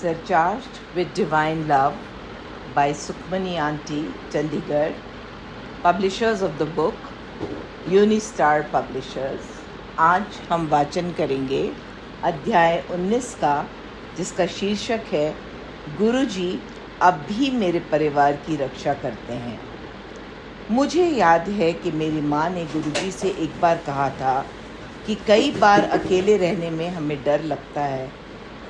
Surcharged with Divine Love by Sukhmani Aunty, Chandigarh. Publishers of the book, Unistar Publishers. आज हम वाचन करेंगे अध्याय 19 का, जिसका शीर्षक है गुरुजी अब भी मेरे परिवार की रक्षा करते हैं। मुझे याद है कि मेरी माँ ने गुरुजी से एक बार कहा था कि कई बार अकेले रहने में हमें डर लगता है,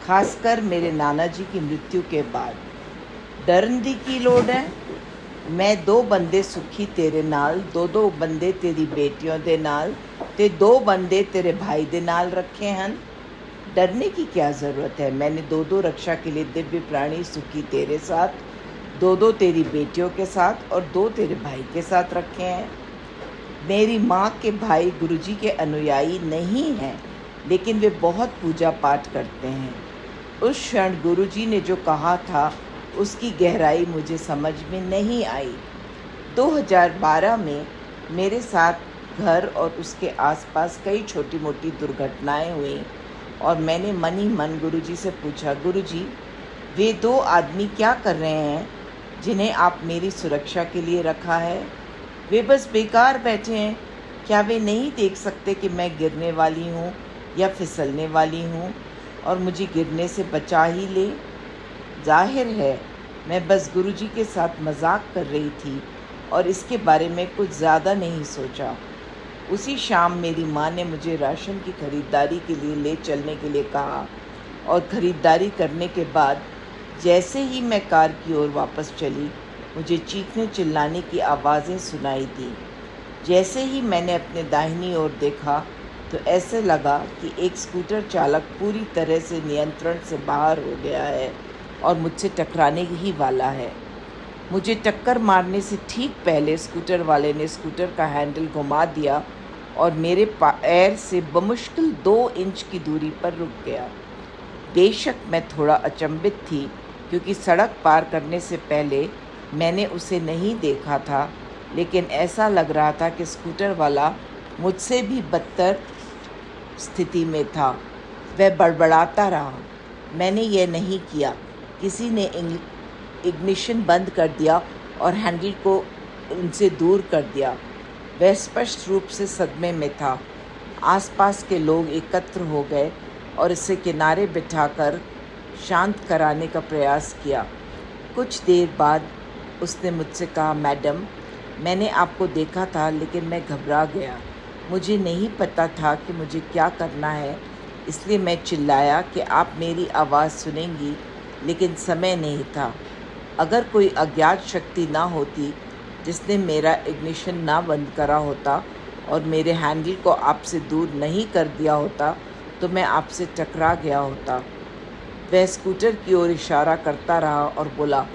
खासकर मेरे नाना जी की मृत्यु के बाद। डरन दी की लोड़ है, मैं 2 बंदे सुखी तेरे नाल, 2 बंदे तेरी बेटियों दे नाल ते 2 बंदे तेरे भाई दे नाल रखे हैं। डरने की क्या ज़रूरत है? मैंने 2 रक्षा के लिए दिव्य प्राणी सुखी तेरे साथ, 2 तेरी बेटियों के साथ और 2 तेरे भाई के साथ रखे हैं। मेरी माँ के भाई गुरुजी के अनुयायी नहीं हैं, लेकिन वे बहुत पूजा पाठ करते हैं। उस क्षण गुरुजी ने जो कहा था उसकी गहराई मुझे समझ में नहीं आई। 2012 में मेरे साथ घर और उसके आसपास कई छोटी मोटी दुर्घटनाएं हुई और मैंने मन ही मन गुरुजी से पूछा, गुरुजी वे 2 आदमी क्या कर रहे हैं जिन्हें आप मेरी सुरक्षा के लिए रखा है? वे बस बेकार बैठे हैं। क्या वे नहीं देख सकते कि मैं गिरने वाली हूँ या फिसलने वाली हूँ और मुझे गिरने से बचा ही ले? जाहिर है मैं बस गुरुजी के साथ मजाक कर रही थी और इसके बारे में कुछ ज़्यादा नहीं सोचा। उसी शाम मेरी माँ ने मुझे राशन की खरीदारी के लिए ले चलने के लिए कहा और ख़रीदारी करने के बाद जैसे ही मैं कार की ओर वापस चली, मुझे चीखने चिल्लाने की आवाज़ें सुनाई दी। जैसे ही मैंने अपने दाहिनी ओर देखा तो ऐसे लगा कि एक स्कूटर चालक पूरी तरह से नियंत्रण से बाहर हो गया है और मुझसे टकराने ही वाला है। मुझे टक्कर मारने से ठीक पहले स्कूटर वाले ने स्कूटर का हैंडल घुमा दिया और मेरे पैर से बमुश्किल 2 इंच की दूरी पर रुक गया। बेशक मैं थोड़ा अचंभित थी, क्योंकि सड़क पार करने से पहले मैंने उसे नहीं देखा था, लेकिन ऐसा लग रहा था कि स्कूटर वाला मुझसे भी बदतर स्थिति में था। वह बड़बड़ाता रहा। मैंने यह नहीं किया। किसी ने इग्निशन बंद कर दिया और हैंडल को उनसे दूर कर दिया। वह स्पष्ट रूप से सदमे में था। आसपास के लोग एकत्र हो गए और इसे किनारे बिठाकर शांत कराने का प्रयास किया। कुछ देर बाद उसने मुझसे कहा, मैडम मैंने आपको देखा था, लेकिन मैं घबरा गया। मुझे नहीं पता था कि मुझे क्या करना है, इसलिए मैं चिल्लाया कि आप मेरी आवाज़ सुनेंगी, लेकिन समय नहीं था। अगर कोई अज्ञात शक्ति ना होती जिसने मेरा इग्निशन ना बंद करा होता और मेरे हैंडल को आपसे दूर नहीं कर दिया होता, तो मैं आपसे टकरा गया होता। वह स्कूटर की ओर इशारा करता रहा और बोला,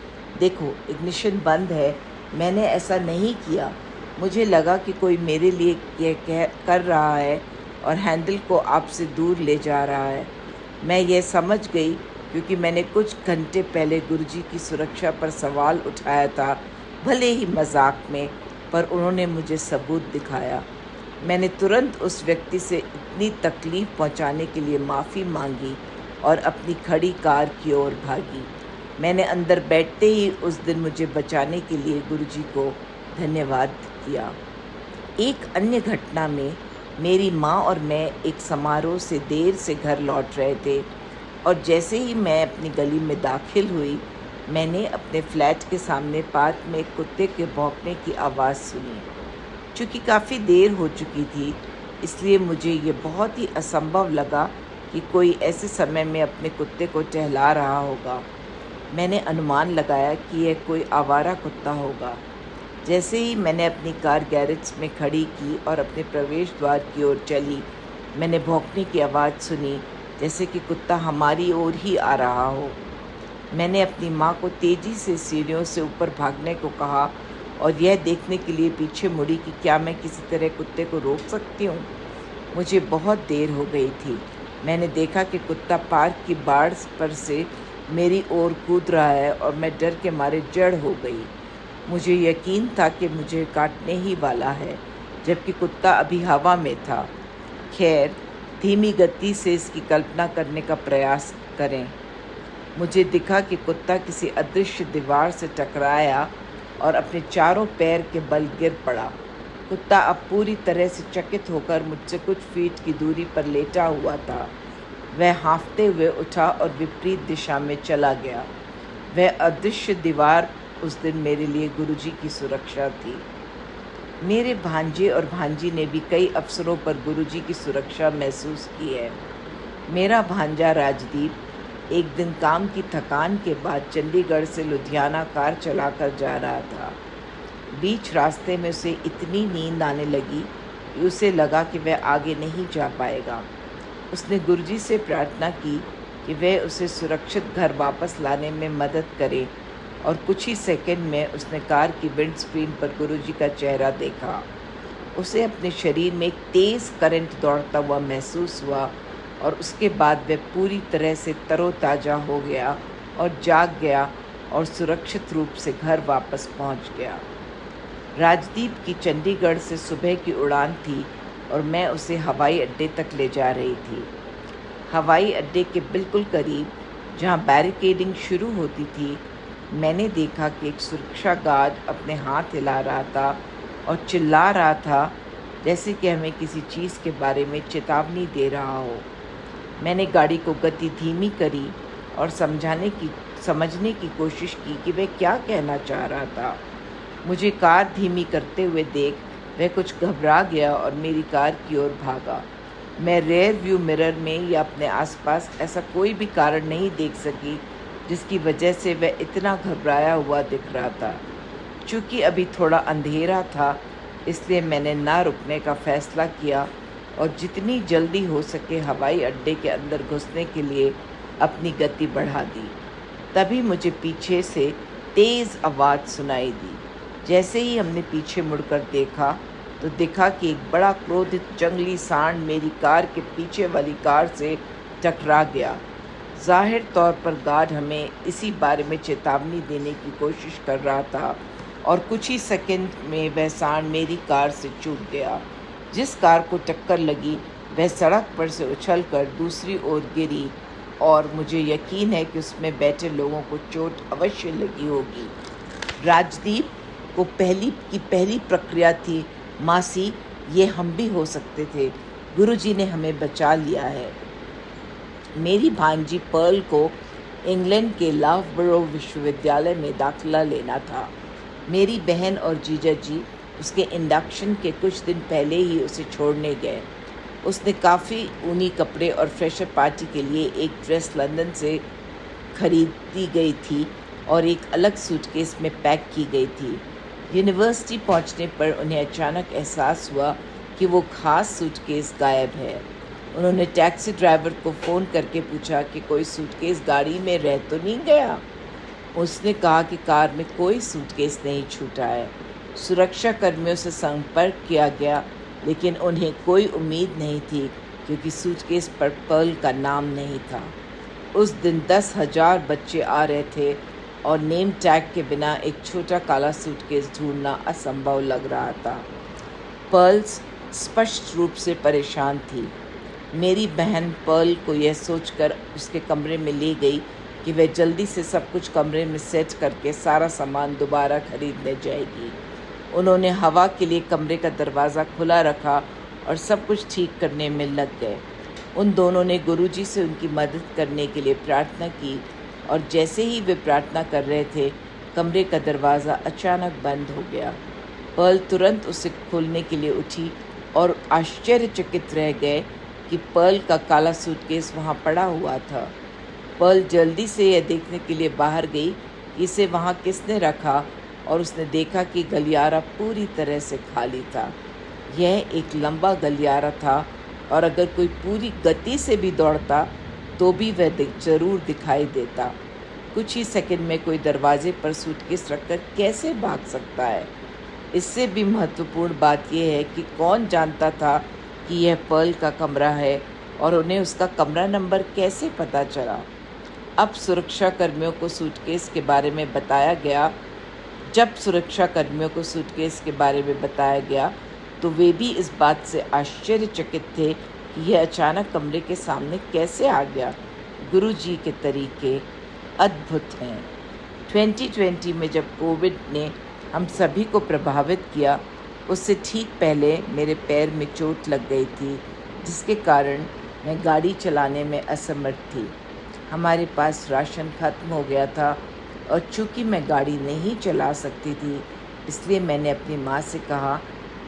देखो इग्निशन बंद है। मैंने ऐसा नहीं किया। मुझे लगा कि कोई मेरे लिए यह कर रहा है और हैंडल को आपसे दूर ले जा रहा है। मैं यह समझ गई क्योंकि मैंने कुछ घंटे पहले गुरुजी की सुरक्षा पर सवाल उठाया था, भले ही मजाक में, पर उन्होंने मुझे सबूत दिखाया। मैंने तुरंत उस व्यक्ति से इतनी तकलीफ़ पहुंचाने के लिए माफ़ी मांगी और अपनी खड़ी कार की ओर भागी। मैंने अंदर बैठते ही उस दिन मुझे बचाने के लिए गुरुजी को धन्यवाद किया। एक अन्य घटना में मेरी माँ और मैं एक समारोह से देर से घर लौट रहे थे और जैसे ही मैं अपनी गली में दाखिल हुई, मैंने अपने फ्लैट के सामने पार्क में एक कुत्ते के भौंकने की आवाज़ सुनी। चूँकि काफ़ी देर हो चुकी थी, इसलिए मुझे ये बहुत ही असंभव लगा कि कोई ऐसे समय में अपने कुत्ते को टहला रहा होगा। मैंने अनुमान लगाया कि यह कोई आवारा कुत्ता होगा। जैसे ही मैंने अपनी कार गैरेज में खड़ी की और अपने प्रवेश द्वार की ओर चली, मैंने भौंकने की आवाज़ सुनी, जैसे कि कुत्ता हमारी ओर ही आ रहा हो। मैंने अपनी माँ को तेज़ी से सीढ़ियों से ऊपर भागने को कहा और यह देखने के लिए पीछे मुड़ी कि क्या मैं किसी तरह कुत्ते को रोक सकती हूँ। मुझे बहुत देर हो गई थी। मैंने देखा कि कुत्ता पार्क की बाड़ पर से मेरी ओर कूद रहा है और मैं डर के मारे जड़ हो गई। मुझे यकीन था कि मुझे काटने ही वाला है, जबकि कुत्ता अभी हवा में था। खैर, धीमी गति से इसकी कल्पना करने का प्रयास करें। मुझे दिखा कि कुत्ता किसी अदृश्य दीवार से टकराया और अपने चारों पैर के बल गिर पड़ा। कुत्ता अब पूरी तरह से चकित होकर मुझसे कुछ फीट की दूरी पर लेटा हुआ था। वह हाँफते हुए उठा और विपरीत दिशा में चला गया। वह अदृश्य दीवार उस दिन मेरे लिए गुरुजी की सुरक्षा थी। मेरे भांजे और भांजी ने भी कई अवसरों पर गुरुजी की सुरक्षा महसूस की है। मेरा भांजा राजदीप एक दिन काम की थकान के बाद चंडीगढ़ से लुधियाना कार चलाकर जा रहा था। बीच रास्ते में उसे इतनी नींद आने लगी कि उसे लगा कि वह आगे नहीं जा पाएगा। उसने गुरुजी से प्रार्थना की कि वह उसे सुरक्षित घर वापस लाने में मदद करे और कुछ ही सेकंड में उसने कार की विंडस्क्रीन पर गुरुजी का चेहरा देखा। उसे अपने शरीर में एक तेज़ करंट दौड़ता हुआ महसूस हुआ और उसके बाद वह पूरी तरह से तरोताज़ा हो गया और जाग गया और सुरक्षित रूप से घर वापस पहुंच गया। राजदीप की चंडीगढ़ से सुबह की उड़ान थी और मैं उसे हवाई अड्डे तक ले जा रही थी। हवाई अड्डे के बिल्कुल करीब, जहां बैरिकेडिंग शुरू होती थी, मैंने देखा कि एक सुरक्षा गार्ड अपने हाथ हिला रहा था और चिल्ला रहा था जैसे कि हमें किसी चीज़ के बारे में चेतावनी दे रहा हो। मैंने गाड़ी को गति धीमी करी और समझने की कोशिश की कि वह क्या कहना चाह रहा था। मुझे कार धीमी करते हुए देख वह कुछ घबरा गया और मेरी कार की ओर भागा। मैं रेयर व्यू मिरर में या अपने आसपास ऐसा कोई भी कारण नहीं देख सकी जिसकी वजह से वह इतना घबराया हुआ दिख रहा था। चूँकि अभी थोड़ा अंधेरा था, इसलिए मैंने ना रुकने का फ़ैसला किया और जितनी जल्दी हो सके हवाई अड्डे के अंदर घुसने के लिए अपनी गति बढ़ा दी। तभी मुझे पीछे से तेज़ आवाज़ सुनाई दी। जैसे ही हमने पीछे मुड़कर देखा तो देखा कि एक बड़ा क्रोधित जंगली सांड मेरी कार के पीछे वाली कार से टकरा गया। जाहिर तौर पर गार्ड हमें इसी बारे में चेतावनी देने की कोशिश कर रहा था और कुछ ही सेकंड में वह सांड मेरी कार से छूट गया। जिस कार को टक्कर लगी वह सड़क पर से उछलकर दूसरी ओर गिरी और मुझे यकीन है कि उसमें बैठे लोगों को चोट अवश्य लगी होगी। राजदीप को पहली प्रक्रिया थी, मासी ये हम भी हो सकते थे, गुरुजी ने हमें बचा लिया है। मेरी भांजी पर्ल को इंग्लैंड के लाफ्बरो विश्वविद्यालय में दाखिला लेना था। मेरी बहन और जीजा जी उसके इंडक्शन के कुछ दिन पहले ही उसे छोड़ने गए। उसने काफ़ी ऊनी कपड़े और फ्रेशर पार्टी के लिए एक ड्रेस लंदन से खरीदी गई थी और एक अलग सूटकेस में पैक की गई थी। यूनिवर्सिटी पहुंचने पर उन्हें अचानक एहसास हुआ कि वो खास सूटकेस गायब है। उन्होंने टैक्सी ड्राइवर को फ़ोन करके पूछा कि कोई सूटकेस गाड़ी में रह तो नहीं गया। उसने कहा कि कार में कोई सूटकेस नहीं छूटा है। सुरक्षा कर्मियों से संपर्क किया गया, लेकिन उन्हें कोई उम्मीद नहीं थी क्योंकि सूटकेस पर पर्ल का नाम नहीं था। उस दिन 10,000 बच्चे आ रहे थे और नेम टैग के बिना एक छोटा काला सूटकेस ढूंढना असंभव लग रहा था। पर्ल स्पष्ट रूप से परेशान थी। मेरी बहन पर्ल को यह सोचकर उसके कमरे में ले गई कि वह जल्दी से सब कुछ कमरे में सेट करके सारा सामान दोबारा खरीदने जाएगी। उन्होंने हवा के लिए कमरे का दरवाज़ा खुला रखा और सब कुछ ठीक करने में लग गए। उन दोनों ने गुरुजी से उनकी मदद करने के लिए प्रार्थना की और जैसे ही वे प्रार्थना कर रहे थे, कमरे का दरवाज़ा अचानक बंद हो गया। पर्ल तुरंत उसे खोलने के लिए उठी और आश्चर्यचकित रह गए कि पर्ल का काला सूटकेस वहाँ पड़ा हुआ था। पर्ल जल्दी से यह देखने के लिए बाहर गई कि इसे वहाँ किसने रखा और उसने देखा कि गलियारा पूरी तरह से खाली था। यह एक लंबा गलियारा था और अगर कोई पूरी गति से भी दौड़ता तो भी वह ज़रूर दिखाई देता। कुछ ही सेकंड में कोई दरवाजे पर सूटकेस रखकर कैसे भाग सकता है। इससे भी महत्वपूर्ण बात यह है कि कौन जानता था कि यह पर्ल का कमरा है और उन्हें उसका कमरा नंबर कैसे पता चला। अब सुरक्षा कर्मियों को सूटकेस के बारे में बताया गया। जब सुरक्षा कर्मियों को सूटकेस के बारे में बताया गया तो वे भी इस बात से आश्चर्यचकित थे कि यह अचानक कमरे के सामने कैसे आ गया। गुरुजी के तरीके अद्भुत हैं। 2020 में जब कोविड ने हम सभी को प्रभावित किया, उससे ठीक पहले मेरे पैर में चोट लग गई थी, जिसके कारण मैं गाड़ी चलाने में असमर्थ थी। हमारे पास राशन खत्म हो गया था और चूँकि मैं गाड़ी नहीं चला सकती थी, इसलिए मैंने अपनी माँ से कहा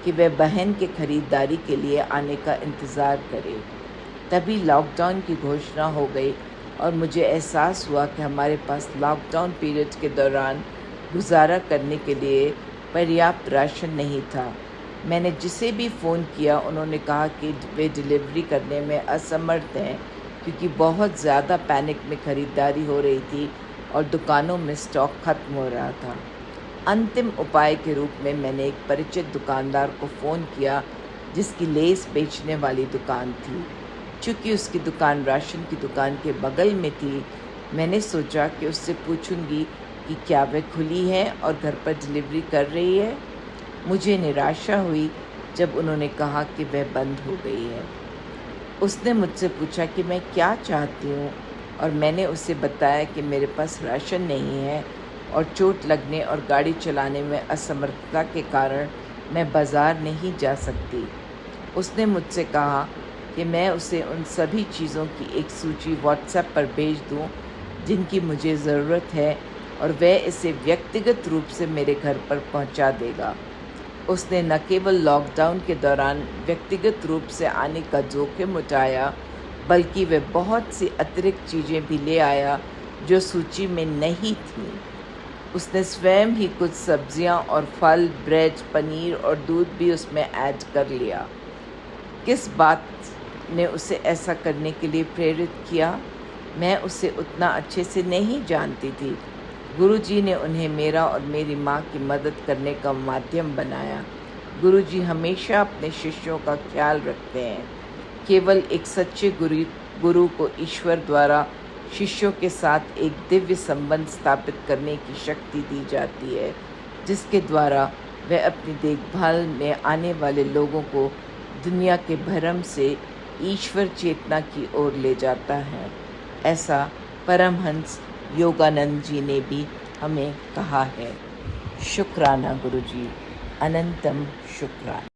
कि वह बहन के ख़रीदारी के लिए आने का इंतज़ार करे। तभी लॉकडाउन की घोषणा हो गई और मुझे एहसास हुआ कि हमारे पास लॉकडाउन पीरियड के दौरान गुजारा करने के लिए पर्याप्त राशन नहीं था। मैंने जिसे भी फ़ोन किया, उन्होंने कहा कि वे डिलीवरी करने में असमर्थ हैं, क्योंकि बहुत ज़्यादा पैनिक में ख़रीदारी हो रही थी और दुकानों में स्टॉक ख़त्म हो रहा था। अंतिम उपाय के रूप में मैंने एक परिचित दुकानदार को फ़ोन किया, जिसकी लेस बेचने वाली दुकान थी। चूँकि उसकी दुकान राशन की दुकान के बगल में थी, मैंने सोचा कि उससे पूछूंगी कि क्या वह खुली है और घर पर डिलीवरी कर रही है। मुझे निराशा हुई जब उन्होंने कहा कि वह बंद हो गई है। उसने मुझसे पूछा कि मैं क्या चाहती हूँ और मैंने उसे बताया कि मेरे पास राशन नहीं है और चोट लगने और गाड़ी चलाने में असमर्थता के कारण मैं बाज़ार नहीं जा सकती। उसने मुझसे कहा कि मैं उसे उन सभी चीज़ों की एक सूची व्हाट्सएप पर भेज दूँ जिनकी मुझे ज़रूरत है और वह इसे व्यक्तिगत रूप से मेरे घर पर पहुंचा देगा। उसने न केवल लॉकडाउन के दौरान व्यक्तिगत रूप से आने का जोखिम उठाया, बल्कि वह बहुत सी अतिरिक्त चीज़ें भी ले आया जो सूची में नहीं थीं। उसने स्वयं ही कुछ सब्जियां और फल, ब्रेड, पनीर और दूध भी उसमें ऐड कर लिया। किस बात ने उसे ऐसा करने के लिए प्रेरित किया, मैं उसे उतना अच्छे से नहीं जानती थी। गुरुजी ने उन्हें मेरा और मेरी माँ की मदद करने का माध्यम बनाया। गुरुजी हमेशा अपने शिष्यों का ख्याल रखते हैं। केवल एक सच्चे गुरु को ईश्वर द्वारा शिष्यों के साथ एक दिव्य संबंध स्थापित करने की शक्ति दी जाती है, जिसके द्वारा वह अपनी देखभाल में आने वाले लोगों को दुनिया के भरम से ईश्वर चेतना की ओर ले जाता है। ऐसा परमहंस योगानंद जी ने भी हमें कहा है। शुक्राना गुरुजी, अनंतम शुक्राना।